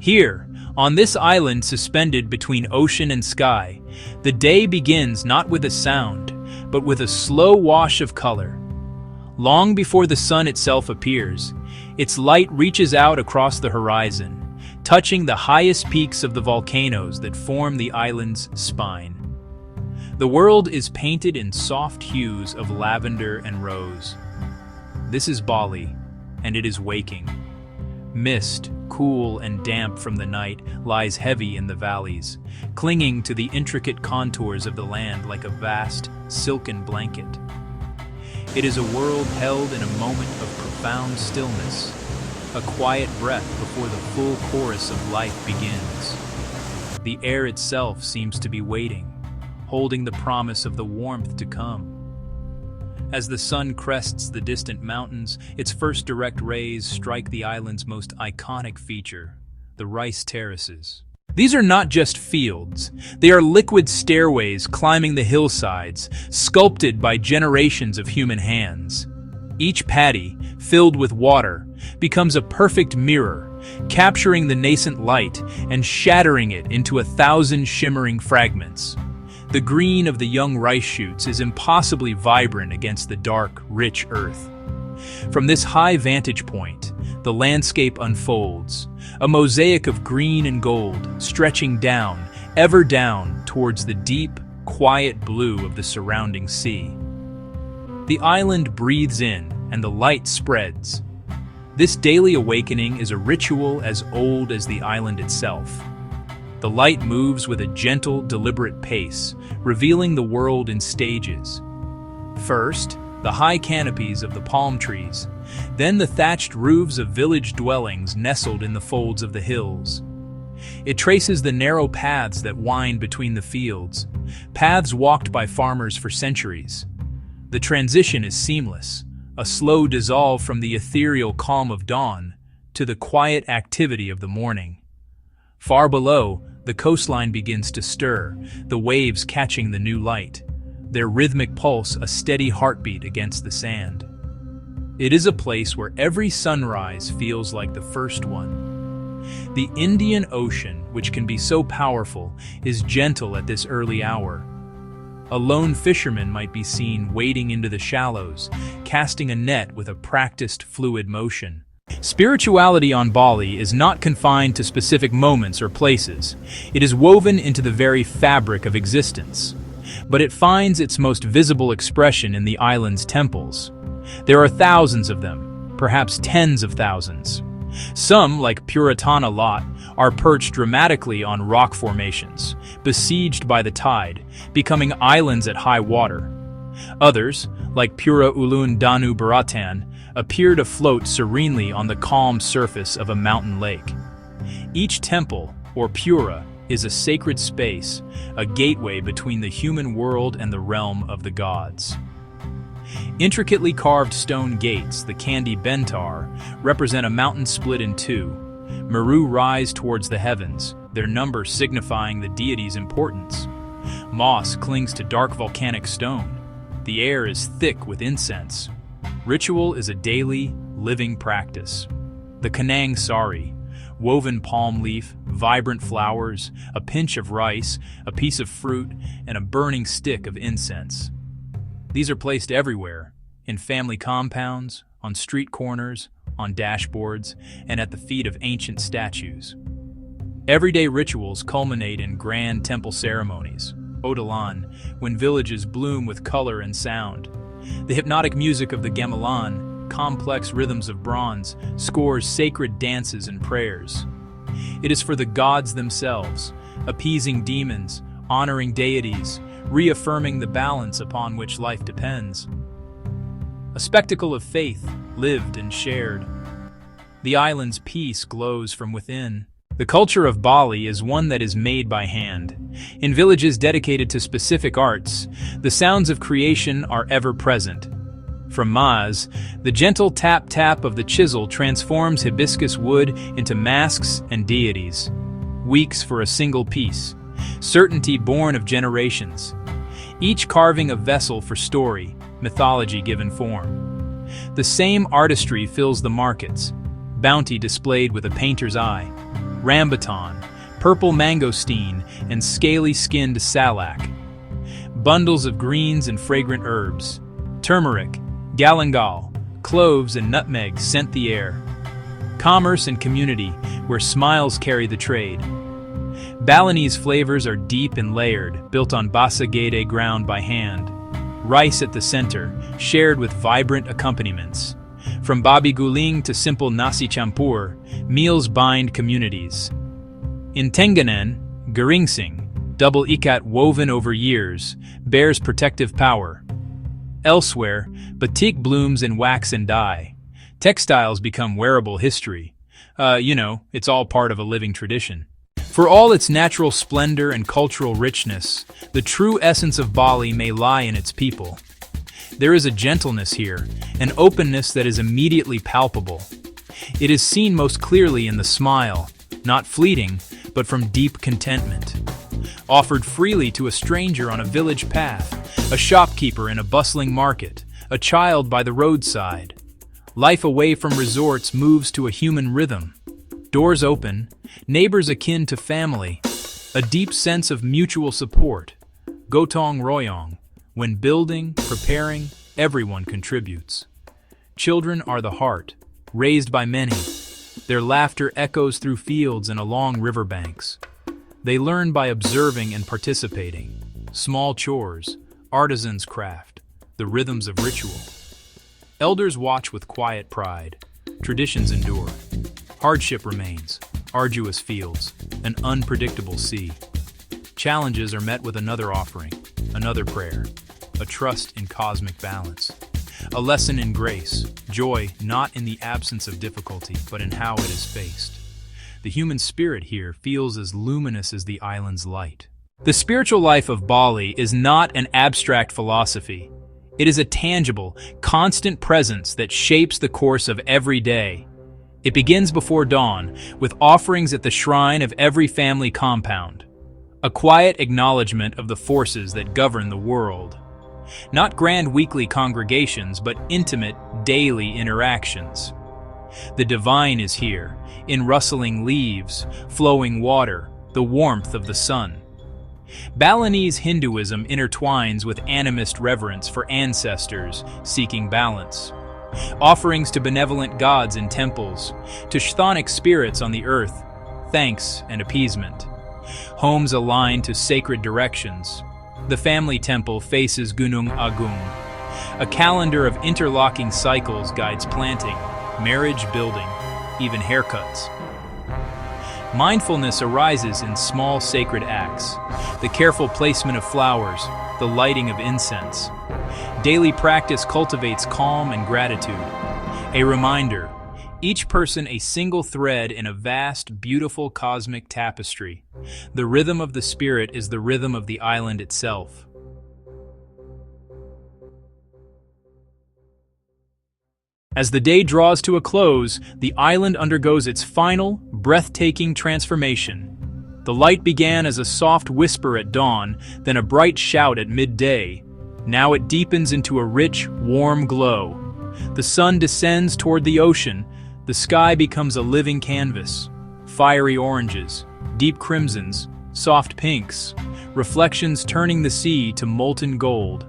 Here, on this island suspended between ocean and sky, the day begins not with a sound, but with a slow wash of color. Long before the sun itself appears, its light reaches out across the horizon, touching the highest peaks of the volcanoes that form the island's spine. The world is painted in soft hues of lavender and rose. This is Bali, and it is waking. Mist, cool and damp from the night, lies heavy in the valleys, clinging to the intricate contours of the land like a vast, silken blanket. It is a world held in a moment of profound stillness, a quiet breath before the full chorus of life begins. The air itself seems to be waiting, holding the promise of the warmth to come. As the sun crests the distant mountains, its first direct rays strike the island's most iconic feature, the rice terraces. These are not just fields, they are liquid stairways climbing the hillsides, sculpted by generations of human hands. Each paddy, filled with water, becomes a perfect mirror, capturing the nascent light and shattering it into 1,000 shimmering fragments. The green of the young rice shoots is impossibly vibrant against the dark, rich earth. From this high vantage point, the landscape unfolds, a mosaic of green and gold, stretching down, ever down, towards the deep, quiet blue of the surrounding sea. The island breathes in, and the light spreads. This daily awakening is a ritual as old as the island itself. The light moves with a gentle, deliberate pace, revealing the world in stages. First, the high canopies of the palm trees, then the thatched roofs of village dwellings nestled in the folds of the hills. It traces the narrow paths that wind between the fields, paths walked by farmers for centuries. The transition is seamless, a slow dissolve from the ethereal calm of dawn to the quiet activity of the morning. Far below, the coastline begins to stir, the waves catching the new light, their rhythmic pulse a steady heartbeat against the sand. It is a place where every sunrise feels like the first one. The Indian Ocean, which can be so powerful, is gentle at this early hour. A lone fisherman might be seen wading into the shallows, casting a net with a practiced fluid motion. Spirituality on Bali is not confined to specific moments or places. It is woven into the very fabric of existence. But it finds its most visible expression in the island's temples. There are thousands of them, perhaps tens of thousands. Some, like Puratana Lot, are perched dramatically on rock formations, besieged by the tide, becoming islands at high water. Others, like Pura Ulun Danu Baratan, appear to float serenely on the calm surface of a mountain lake. Each temple, or pura, is a sacred space, a gateway between the human world and the realm of the gods. Intricately carved stone gates, the Kandi Bentar, represent a mountain split in two. Meru rise towards the heavens, their number signifying the deity's importance. Moss clings to dark volcanic stone. The air is thick with incense. Ritual is a daily, living practice. The Kanang Sari, woven palm leaf, vibrant flowers, a pinch of rice, a piece of fruit, and a burning stick of incense. These are placed everywhere, in family compounds, on street corners, on dashboards, and at the feet of ancient statues. Everyday rituals culminate in grand temple ceremonies, Odalan, when villages bloom with color and sound. The hypnotic music of the gamelan, complex rhythms of bronze, scores sacred dances and prayers. It is for the gods themselves, appeasing demons, honoring deities, reaffirming the balance upon which life depends. A spectacle of faith, lived and shared. The island's peace glows from within. The culture of Bali is one that is made by hand. In villages dedicated to specific arts, the sounds of creation are ever present. From Maz, the gentle tap-tap of the chisel transforms hibiscus wood into masks and deities. Weeks for a single piece, certainty born of generations. Each carving a vessel for story, mythology given form. The same artistry fills the markets, bounty displayed with a painter's eye. rambutan, purple mangosteen, and scaly-skinned salac. Bundles of greens and fragrant herbs. Turmeric, galangal, cloves, and nutmeg scent the air. Commerce and community, where smiles carry the trade. Balinese flavors are deep and layered, built on basa gede ground by hand. Rice at the center, shared with vibrant accompaniments. From babi guling to simple nasi campur, meals bind communities. In Tenganan, garingsing, double ikat woven over years, bears protective power. Elsewhere, batik blooms in wax and dye. Textiles become wearable history. It's all part of a living tradition. For all its natural splendor and cultural richness, the true essence of Bali may lie in its people. There is a gentleness here, an openness that is immediately palpable. It is seen most clearly in the smile, not fleeting, but from deep contentment. Offered freely to a stranger on a village path, a shopkeeper in a bustling market, a child by the roadside. Life away from resorts moves to a human rhythm. Doors open, neighbors akin to family, a deep sense of mutual support. Gotong royong, when building, preparing, everyone contributes. Children are the heart, raised by many. Their laughter echoes through fields and along riverbanks. They learn by observing and participating. Small chores, artisans' craft, the rhythms of ritual. Elders watch with quiet pride. Traditions endure. Hardship remains, arduous fields, an unpredictable sea. Challenges are met with another offering, another prayer, a trust in cosmic balance. A lesson in grace, joy not in the absence of difficulty, but in how it is faced. The human spirit here feels as luminous as the island's light. The spiritual life of Bali is not an abstract philosophy. It is a tangible, constant presence that shapes the course of every day. It begins before dawn, with offerings at the shrine of every family compound. A quiet acknowledgement of the forces that govern the world. Not grand weekly congregations, but intimate, daily interactions. The divine is here, in rustling leaves, flowing water, the warmth of the sun. Balinese Hinduism intertwines with animist reverence for ancestors seeking balance. Offerings to benevolent gods in temples, to chthonic spirits on the earth, thanks and appeasement. Homes aligned to sacred directions. The family temple faces Gunung Agung. A calendar of interlocking cycles guides planting, marriage, building, even haircuts. Mindfulness arises in small sacred acts, the careful placement of flowers, the lighting of incense. Daily practice cultivates calm and gratitude. A reminder, each person a single thread in a vast, beautiful cosmic tapestry. The rhythm of the spirit is the rhythm of the island itself. As the day draws to a close, the island undergoes its final, breathtaking transformation. The light began as a soft whisper at dawn, then a bright shout at midday. Now it deepens into a rich, warm glow. The sun descends toward the ocean. The sky becomes a living canvas. Fiery oranges, deep crimsons, soft pinks, reflections turning the sea to molten gold.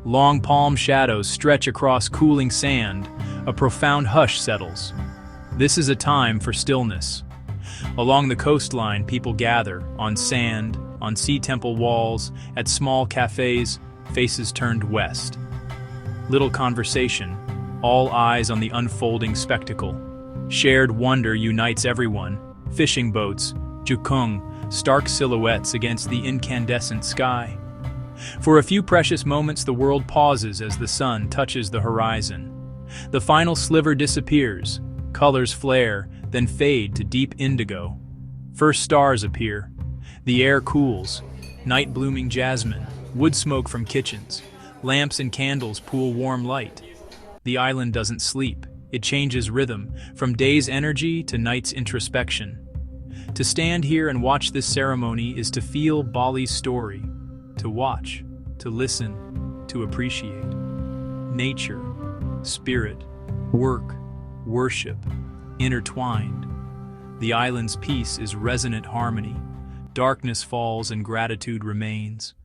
Long palm shadows stretch across cooling sand. A profound hush settles. This is a time for stillness. Along the coastline, people gather, on sand, on sea temple walls, at small cafes, faces turned west. Little conversation, all eyes on the unfolding spectacle. Shared wonder unites everyone. Fishing boats, jukung, stark silhouettes against the incandescent sky. For a few precious moments, the world pauses as the sun touches the horizon. The final sliver disappears, colors flare, then fade to deep indigo. First stars appear. The air cools. Night blooming jasmine, wood smoke from kitchens, lamps and candles pool warm light. The island doesn't sleep. It changes rhythm, from day's energy to night's introspection. To stand here and watch this ceremony is to feel Bali's story. To watch, to listen, to appreciate. Nature, spirit, work, worship, intertwined. The island's peace is resonant harmony. Darkness falls and gratitude remains.